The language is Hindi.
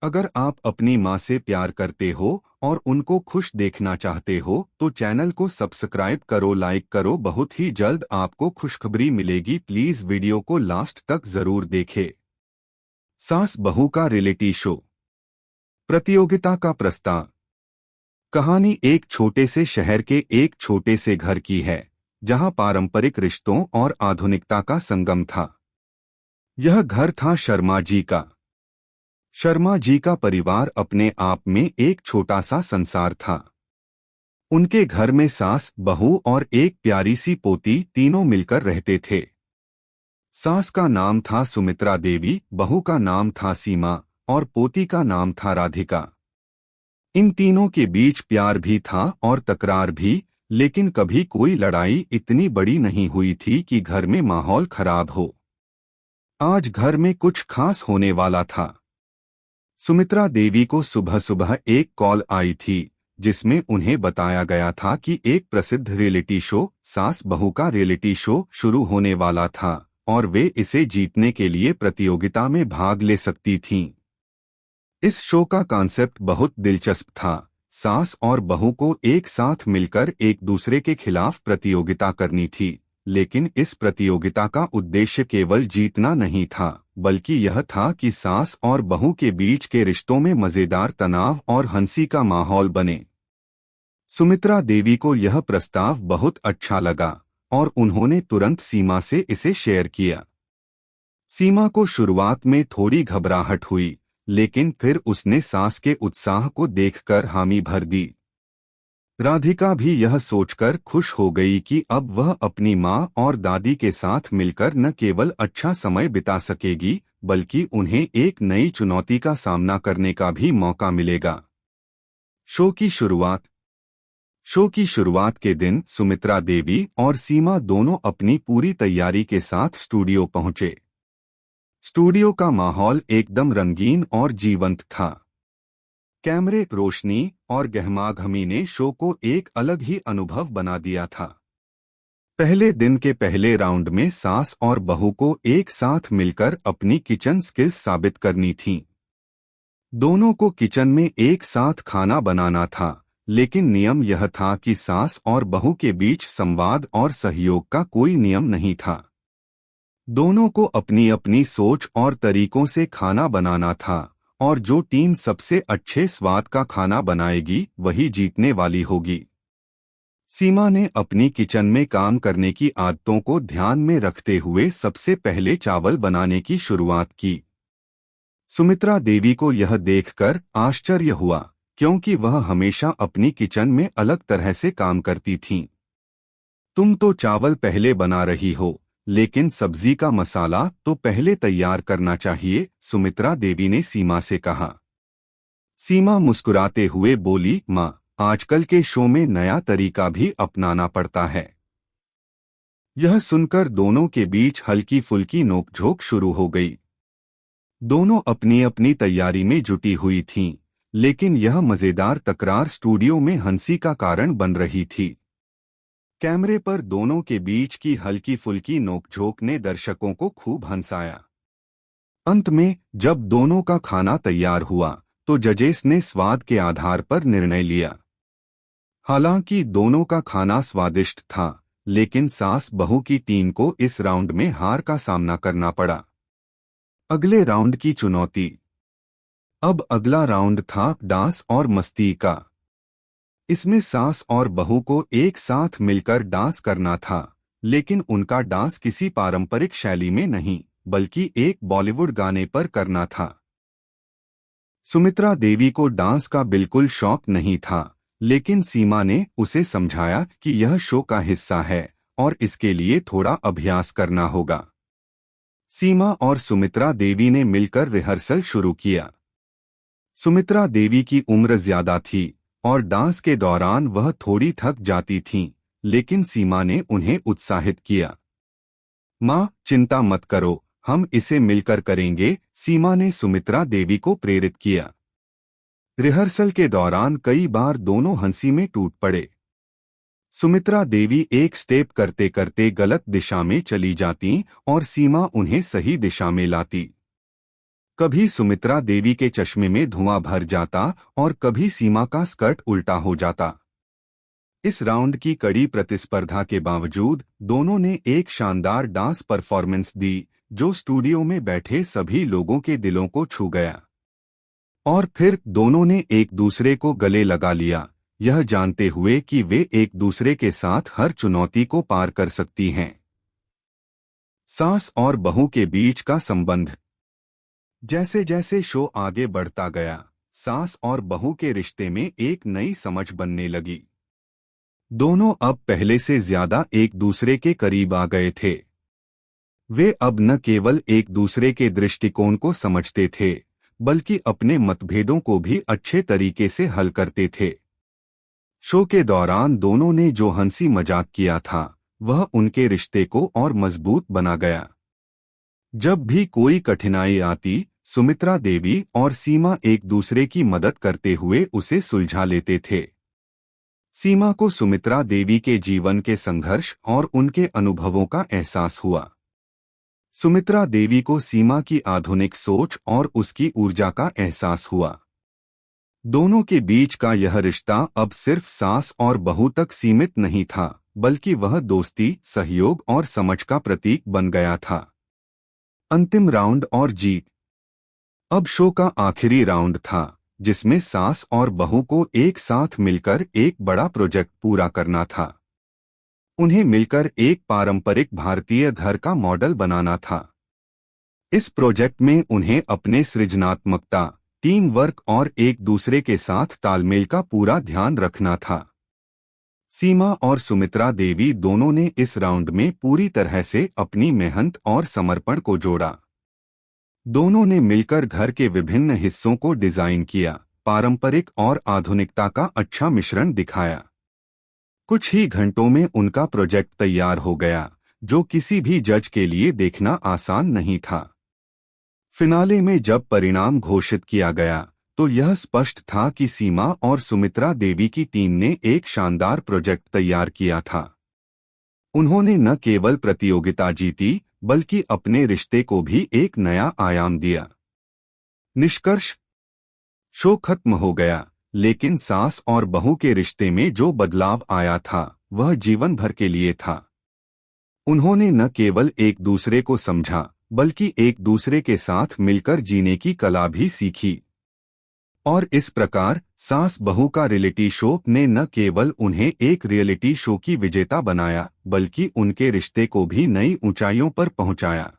अगर आप अपनी माँ से प्यार करते हो और उनको खुश देखना चाहते हो तो चैनल को सब्सक्राइब करो, लाइक करो। बहुत ही जल्द आपको खुशखबरी मिलेगी। प्लीज वीडियो को लास्ट तक जरूर देखें। सास बहू का रियलिटी शो, प्रतियोगिता का प्रस्ताव। कहानी एक छोटे से शहर के एक छोटे से घर की है, जहां पारंपरिक रिश्तों और आधुनिकता का संगम था। यह घर था शर्मा जी का। शर्मा जी का परिवार अपने आप में एक छोटा सा संसार था। उनके घर में सास, बहू और एक प्यारी सी पोती तीनों मिलकर रहते थे। सास का नाम था सुमित्रा देवी, बहू का नाम था सीमा और पोती का नाम था राधिका। इन तीनों के बीच प्यार भी था और तकरार भी, लेकिन कभी कोई लड़ाई इतनी बड़ी नहीं हुई थी कि घर में माहौल खराब हो। आज घर में कुछ खास होने वाला था। सुमित्रा देवी को सुबह सुबह एक कॉल आई थी, जिसमें उन्हें बताया गया था कि एक प्रसिद्ध रियलिटी शो, सास बहू का रियलिटी शो शुरू होने वाला था और वे इसे जीतने के लिए प्रतियोगिता में भाग ले सकती थीं। इस शो का कॉन्सेप्ट बहुत दिलचस्प था। सास और बहू को एक साथ मिलकर एक दूसरे के खिलाफ प्रतियोगिता करनी थी, लेकिन इस प्रतियोगिता का उद्देश्य केवल जीतना नहीं था, बल्कि यह था कि सास और बहू के बीच के रिश्तों में मजेदार तनाव और हंसी का माहौल बने। सुमित्रा देवी को यह प्रस्ताव बहुत अच्छा लगा और उन्होंने तुरंत सीमा से इसे शेयर किया। सीमा को शुरुआत में थोड़ी घबराहट हुई, लेकिन फिर उसने सास के उत्साह को देखकर हामी भर दी। राधिका भी यह सोचकर खुश हो गई कि अब वह अपनी माँ और दादी के साथ मिलकर न केवल अच्छा समय बिता सकेगी, बल्कि उन्हें एक नई चुनौती का सामना करने का भी मौका मिलेगा। शो की शुरुआत। शो की शुरुआत के दिन सुमित्रा देवी और सीमा दोनों अपनी पूरी तैयारी के साथ स्टूडियो पहुंचे। स्टूडियो का माहौल एकदम रंगीन और जीवंत था। कैमरे, रोशनी और गहमागहमी ने शो को एक अलग ही अनुभव बना दिया था। पहले दिन के पहले राउंड में सास और बहू को एक साथ मिलकर अपनी किचन स्किल्स साबित करनी थीं। दोनों को किचन में एक साथ खाना बनाना था, लेकिन नियम यह था कि सास और बहू के बीच संवाद और सहयोग का कोई नियम नहीं था। दोनों को अपनी अपनी सोच और तरीकों से खाना बनाना था, और जो टीम सबसे अच्छे स्वाद का खाना बनाएगी वही जीतने वाली होगी। सीमा ने अपनी किचन में काम करने की आदतों को ध्यान में रखते हुए सबसे पहले चावल बनाने की शुरुआत की। सुमित्रा देवी को यह देखकर आश्चर्य हुआ, क्योंकि वह हमेशा अपनी किचन में अलग तरह से काम करती थीं। तुम तो चावल पहले बना रही हो, लेकिन सब्जी का मसाला तो पहले तैयार करना चाहिए, सुमित्रा देवी ने सीमा से कहा। सीमा मुस्कुराते हुए बोली, माँ, आजकल के शो में नया तरीका भी अपनाना पड़ता है। यह सुनकर दोनों के बीच हल्की फुल्की नोकझोंक शुरू हो गई। दोनों अपनी अपनी तैयारी में जुटी हुई थीं, लेकिन यह मजेदार तकरार स्टूडियो में हंसी का कारण बन रही थी। कैमरे पर दोनों के बीच की हल्की फुल्की नोकझोंक ने दर्शकों को खूब हंसाया। अंत में जब दोनों का खाना तैयार हुआ तो जजेस ने स्वाद के आधार पर निर्णय लिया। हालांकि दोनों का खाना स्वादिष्ट था, लेकिन सास बहू की टीम को इस राउंड में हार का सामना करना पड़ा। अगले राउंड की चुनौती। अब अगला राउंड था डांस और मस्ती का। इसमें सास और बहू को एक साथ मिलकर डांस करना था, लेकिन उनका डांस किसी पारंपरिक शैली में नहीं, बल्कि एक बॉलीवुड गाने पर करना था। सुमित्रा देवी को डांस का बिल्कुल शौक नहीं था, लेकिन सीमा ने उसे समझाया कि यह शो का हिस्सा है और इसके लिए थोड़ा अभ्यास करना होगा। सीमा और सुमित्रा देवी ने मिलकर रिहर्सल शुरू किया। सुमित्रा देवी की उम्र ज्यादा थी और डांस के दौरान वह थोड़ी थक जाती थीं, लेकिन सीमा ने उन्हें उत्साहित किया। माँ, चिंता मत करो, हम इसे मिलकर करेंगे, सीमा ने सुमित्रा देवी को प्रेरित किया। रिहर्सल के दौरान कई बार दोनों हंसी में टूट पड़े। सुमित्रा देवी एक स्टेप करते करते गलत दिशा में चली जाती और सीमा उन्हें सही दिशा में लाती। कभी सुमित्रा देवी के चश्मे में धुआं भर जाता और कभी सीमा का स्कर्ट उल्टा हो जाता। इस राउंड की कड़ी प्रतिस्पर्धा के बावजूद दोनों ने एक शानदार डांस परफॉर्मेंस दी जो स्टूडियो में बैठे सभी लोगों के दिलों को छू गया। और फिर दोनों ने एक दूसरे को गले लगा लिया, यह जानते हुए कि वे एक दूसरे के साथ हर चुनौती को पार कर सकती हैं। सास और बहू के बीच का संबंध। जैसे जैसे शो आगे बढ़ता गया, सास और बहू के रिश्ते में एक नई समझ बनने लगी। दोनों अब पहले से ज्यादा एक दूसरे के करीब आ गए थे। वे अब न केवल एक दूसरे के दृष्टिकोण को समझते थे, बल्कि अपने मतभेदों को भी अच्छे तरीके से हल करते थे। शो के दौरान दोनों ने जो हंसी मजाक किया था, वह उनके रिश्ते को और मजबूत बना गया। जब भी कोई कठिनाई आती, सुमित्रा देवी और सीमा एक दूसरे की मदद करते हुए उसे सुलझा लेते थे। सीमा को सुमित्रा देवी के जीवन के संघर्ष और उनके अनुभवों का एहसास हुआ। सुमित्रा देवी को सीमा की आधुनिक सोच और उसकी ऊर्जा का एहसास हुआ। दोनों के बीच का यह रिश्ता अब सिर्फ सास और बहू तक सीमित नहीं था, बल्कि वह दोस्ती, सहयोग और समझ का प्रतीक बन गया था। अंतिम राउंड और जीत। अब शो का आखिरी राउंड था, जिसमें सास और बहू को एक साथ मिलकर एक बड़ा प्रोजेक्ट पूरा करना था। उन्हें मिलकर एक पारंपरिक भारतीय घर का मॉडल बनाना था। इस प्रोजेक्ट में उन्हें अपने सृजनात्मकता, टीम वर्क और एक दूसरे के साथ तालमेल का पूरा ध्यान रखना था। सीमा और सुमित्रा देवी दोनों ने इस राउंड में पूरी तरह से अपनी मेहनत और समर्पण को जोड़ा। दोनों ने मिलकर घर के विभिन्न हिस्सों को डिजाइन किया, पारंपरिक और आधुनिकता का अच्छा मिश्रण दिखाया। कुछ ही घंटों में उनका प्रोजेक्ट तैयार हो गया, जो किसी भी जज के लिए देखना आसान नहीं था। फिनाले में जब परिणाम घोषित किया गया, तो यह स्पष्ट था कि सीमा और सुमित्रा देवी की टीम ने एक शानदार प्रोजेक्ट तैयार किया था। उन्होंने न केवल प्रतियोगिता जीती, बल्कि अपने रिश्ते को भी एक नया आयाम दिया। निष्कर्ष। शो खत्म हो गया, लेकिन सास और बहू के रिश्ते में जो बदलाव आया था, वह जीवन भर के लिए था। उन्होंने न केवल एक दूसरे को समझा, बल्कि एक दूसरे के साथ मिलकर जीने की कला भी सीखी। और इस प्रकार सास बहू का रियलिटी शो ने न केवल उन्हें एक रियलिटी शो की विजेता बनाया, बल्कि उनके रिश्ते को भी नई ऊंचाइयों पर पहुंचाया।